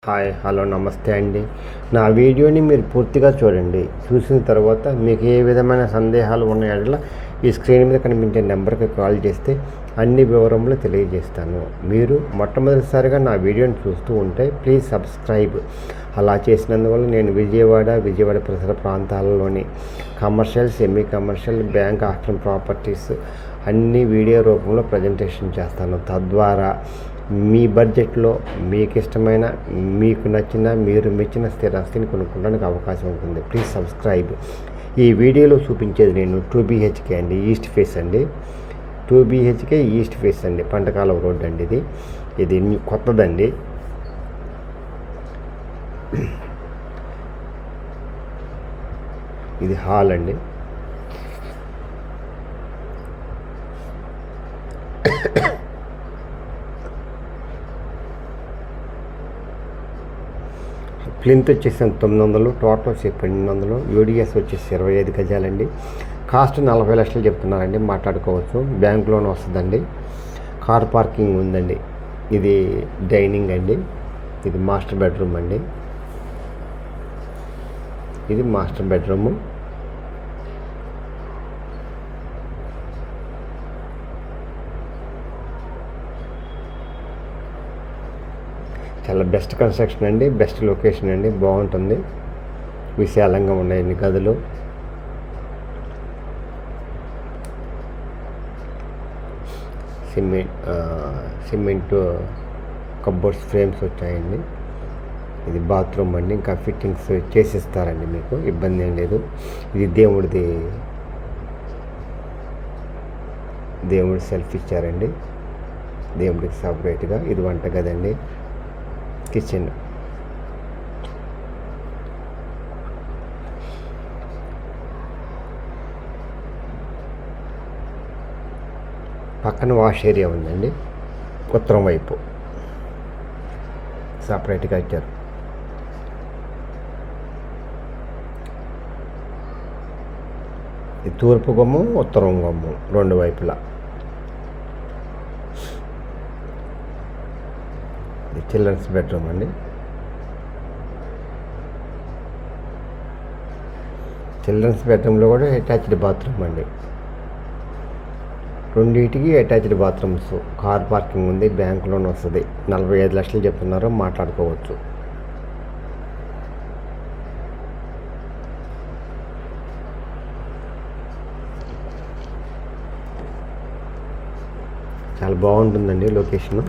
Hi hello నమస్తే అండి. నా వీడియోని మీరు పూర్తిగా చూడండి. చూసిన తర్వాత మీకు ఏ విధమైన సందేహాలు ఉన్నాయో ఈ స్క్రీన్ మీద కనిపించే నెంబర్కి కాల్ చేస్తే అన్ని వివరములు తెలియజేస్తాను. మీరు మొట్టమొదటిసారిగా నా వీడియోని చూస్తూ ఉంటే ప్లీజ్ సబ్స్క్రైబ్. అలా చేసినందువల్ల నేను విజయవాడ పరిసర ప్రాంతాలలోని commercial, semi commercial, bank, auction properties అన్ని వీడియో రూపంలో ప్రజెంటేషన్ చేస్తాను. తద్వారా మీ బడ్జెట్లో మీకు ఇష్టమైన, మీకు నచ్చిన, మీరు మెచ్చిన స్థిరాస్తిని కొనుక్కోవడానికి అవకాశం ఉంటుంది. Please subscribe. ఈ వీడియోలో చూపించేది నేను 2 BHK అండి, ఈస్ట్ ఫేస్ అండి. 2 BHK ఈస్ట్ ఫేస్ అండి, పంటకాలం రోడ్ అండి. ఇది కొత్తదండి. ఇది హాల్ అండి. ప్లింత్ వచ్చేసి 900, టోటల్ వచ్చి 1200, యూడిఎస్ వచ్చేసి 25 గజాలండి. కాస్ట్ 40 లక్షలు చెప్తున్నారండి, మాట్లాడుకోవచ్చు. బ్యాంక్ లోన్ వస్తుందండి. కార్ పార్కింగ్ ఉందండి. ఇది డైనింగ్ అండి. ఇది మాస్టర్ బెడ్రూమ్ అండి. ఇది మాస్టర్ బెడ్రూము. చాలా బెస్ట్ కన్స్ట్రక్షన్ అండి, బెస్ట్ లొకేషన్ అండి, బాగుంటుంది. విశాలంగా ఉన్నాయి గదులు. సిమెంట్ కబోర్డ్స్ ఫ్రేమ్స్ వచ్చాయండి. ఇది బాత్రూమ్ అండి. ఇంకా ఫిట్టింగ్స్ చేసిస్తారండి, మీకు ఇబ్బంది ఏం లేదు. ఇది దేవుడి సెల్ఫ్ ఇచ్చారండి, దేవుడికి సపరేట్గా. ఇది వంటగది అండి, కిచెన్. పక్కన వాష్ ఏరియా ఉందండి, ఉత్తరం వైపు సపరేట్గా ఇచ్చారు. ఈ తూర్పు గుమ్ము, ఉత్తరం గుమ్ము, రెండు వైపులా. చిల్డ్రన్స్ బెడ్రూమ్ అండి. చిల్డ్రన్స్ బెడ్రూమ్లో కూడా అటాచ్డ్ బాత్రూమ్ అండి. రెండింటికి అటాచ్డ్ బాత్రూమ్స్. కార్ పార్కింగ్ ఉంది. బ్యాంక్ లోన్ వస్తుంది. 45 లక్షలు చెప్తున్నారు, మాట్లాడుకోవచ్చు. చాలా బాగుంటుందండి లొకేషను.